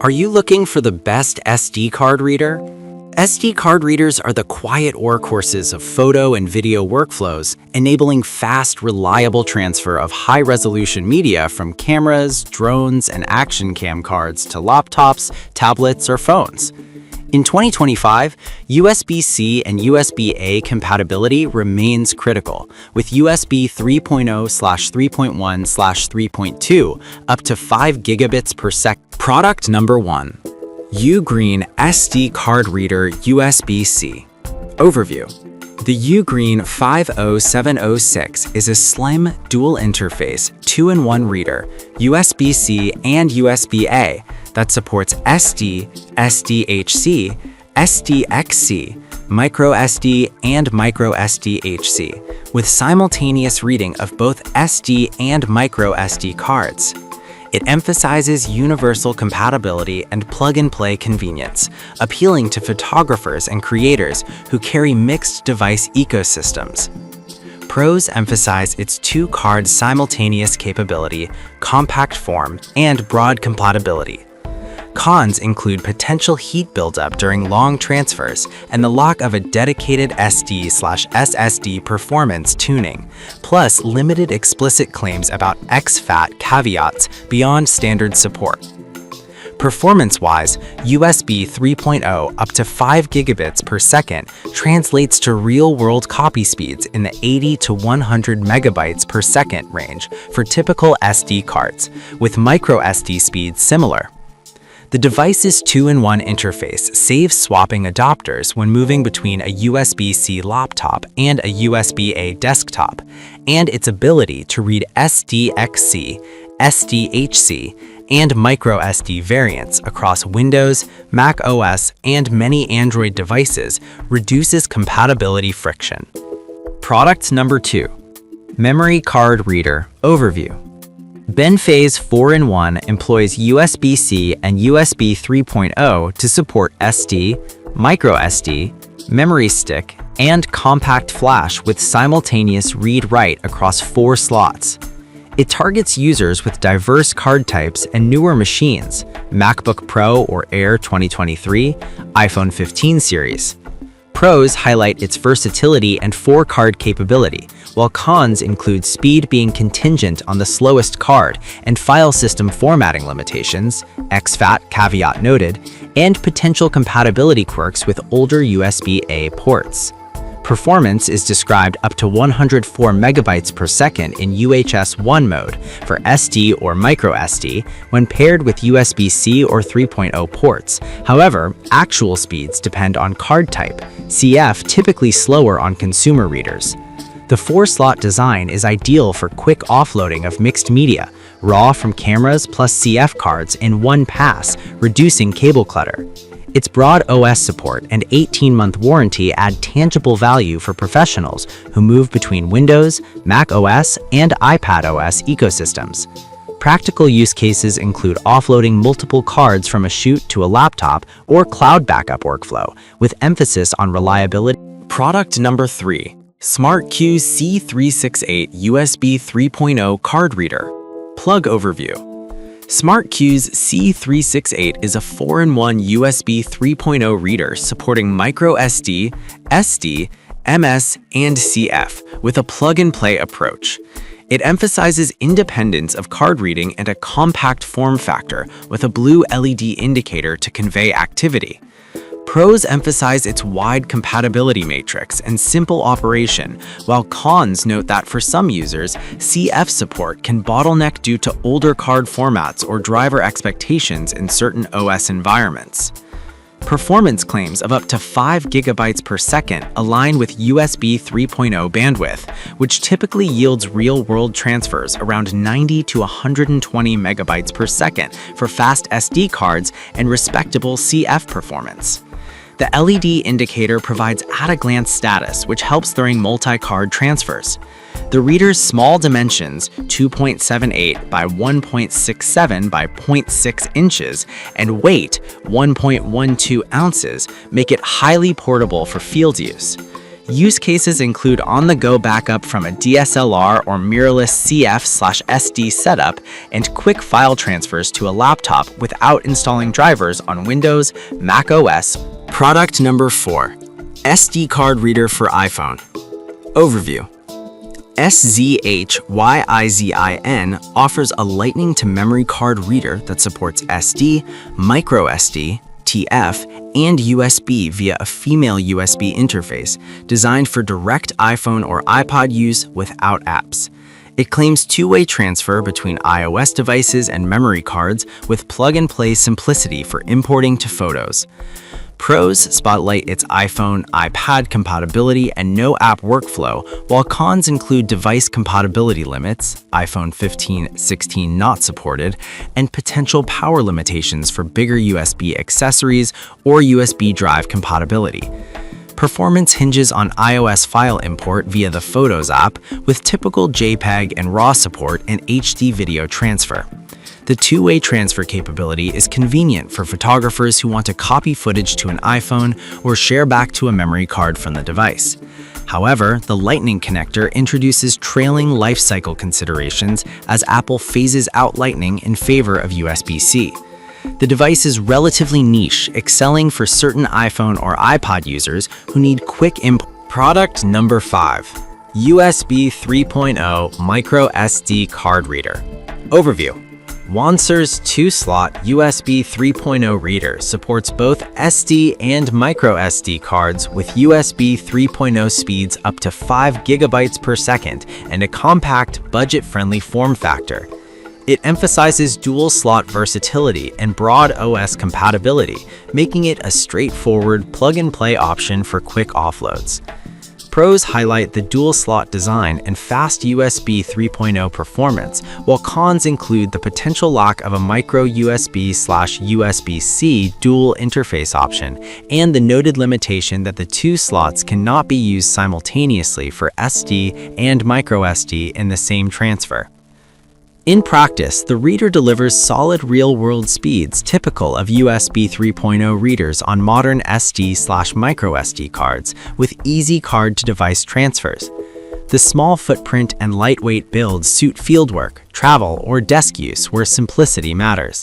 Are you looking for the best SD card reader? SD card readers are the quiet workhorses of photo and video workflows, enabling fast, reliable transfer of high-resolution media from cameras, drones, and action cam cards to laptops, tablets, or phones. In 2025, USB-C and USB-A compatibility remains critical, with USB 3.0/3.1/3.2 up to 5 gigabits per second. Product number 1. Ugreen SD Card Reader USB-C. Overview. The Ugreen 50706 is a slim, dual-interface, 2-in-1 reader, USB-C and USB-A, that supports SD, SDHC, SDXC, microSD, and microSDHC, with simultaneous reading of both SD and microSD cards. It emphasizes universal compatibility and plug-and-play convenience, appealing to photographers and creators who carry mixed device ecosystems. Pros emphasize its 2-card simultaneous capability, compact form, and broad compatibility. Cons include potential heat buildup during long transfers and the lack of a dedicated SD/SSD performance tuning, plus limited explicit claims about exFAT caveats beyond standard support. Performance-wise, USB 3.0 up to 5 gigabits per second translates to real-world copy speeds in the 80 to 100 megabytes per second range for typical SD cards, with microSD speeds similar. The device's 2-in-1 interface saves swapping adapters when moving between a USB-C laptop and a USB-A desktop, and its ability to read SDXC, SDHC, and microSD variants across Windows, Mac OS, and many Android devices reduces compatibility friction. Product number 2. Memory Card Reader Overview. Benphase 4-in-1 employs USB-C and USB 3.0 to support SD, microSD, memory stick, and compact flash with simultaneous read-write across 4 slots. It targets users with diverse card types and newer machines, MacBook Pro or Air 2023, iPhone 15 series. Pros highlight its versatility and 4-card capability, while cons include speed being contingent on the slowest card and file system formatting limitations, exFAT caveat noted, and potential compatibility quirks with older USB-A ports. Performance is described up to 104 megabytes per second in UHS 1 mode for SD or microSD when paired with USB-C or 3.0 ports. However, actual speeds depend on card type, CF typically slower on consumer readers. The 4-slot design is ideal for quick offloading of mixed media, RAW from cameras plus CF cards in one pass, reducing cable clutter. Its broad OS support and 18-month warranty add tangible value for professionals who move between Windows, Mac OS, and iPad OS ecosystems. Practical use cases include offloading multiple cards from a shoot to a laptop or cloud backup workflow, with emphasis on reliability. Product number 3. SmartQ C368 USB 3.0 Card Reader. Plug Overview. SmartQ's C368 is a 4-in-1 USB 3.0 reader supporting microSD, SD, MS, and CF with a plug-and-play approach. It emphasizes independence of card reading and a compact form factor with a blue LED indicator to convey activity. Pros emphasize its wide compatibility matrix and simple operation, while cons note that for some users, CF support can bottleneck due to older card formats or driver expectations in certain OS environments. Performance claims of up to 5 gigabytes per second align with USB 3.0 bandwidth, which typically yields real-world transfers around 90 to 120 megabytes per second for fast SD cards and respectable CF performance. The LED indicator provides at-a-glance status, which helps during multi-card transfers. The reader's small dimensions, 2.78 by 1.67 by 0.6 inches, and weight, 1.12 ounces, make it highly portable for field use. Use cases include on-the-go backup from a DSLR or mirrorless CF/SD setup and quick file transfers to a laptop without installing drivers on Windows, Mac OS. Product number 4. SD card reader for iPhone. Overview. SZHYIZIN offers a lightning-to-memory card reader that supports SD, microSD, TF, and USB via a female USB interface designed for direct iPhone or iPod use without apps. It claims two-way transfer between iOS devices and memory cards with plug-and-play simplicity for importing to photos. Pros spotlight its iPhone, iPad compatibility and no app workflow, while cons include device compatibility limits, iPhone 15, 16 not supported, and potential power limitations for bigger USB accessories or USB drive compatibility. Performance hinges on iOS file import via the Photos app, with typical JPEG and RAW support and HD video transfer. The two-way transfer capability is convenient for photographers who want to copy footage to an iPhone or share back to a memory card from the device. However, the Lightning connector introduces trailing lifecycle considerations as Apple phases out Lightning in favor of USB-C. The device is relatively niche, excelling for certain iPhone or iPod users who need quick import. Product number 5. USB 3.0 Micro SD Card Reader. Overview. Wanser's 2-slot USB 3.0 reader supports both SD and micro SD cards with USB 3.0 speeds up to 5 GB per second and a compact, budget-friendly form factor. It emphasizes dual-slot versatility and broad OS compatibility, making it a straightforward plug-and-play option for quick offloads. Pros highlight the dual-slot design and fast USB 3.0 performance, while cons include the potential lack of a micro USB/USB-C dual interface option and the noted limitation that the two slots cannot be used simultaneously for SD and micro SD in the same transfer. In practice, the reader delivers solid real-world speeds typical of USB 3.0 readers on modern SD/micro SD cards with easy card-to-device transfers. The small footprint and lightweight build suit fieldwork, travel, or desk use where simplicity matters.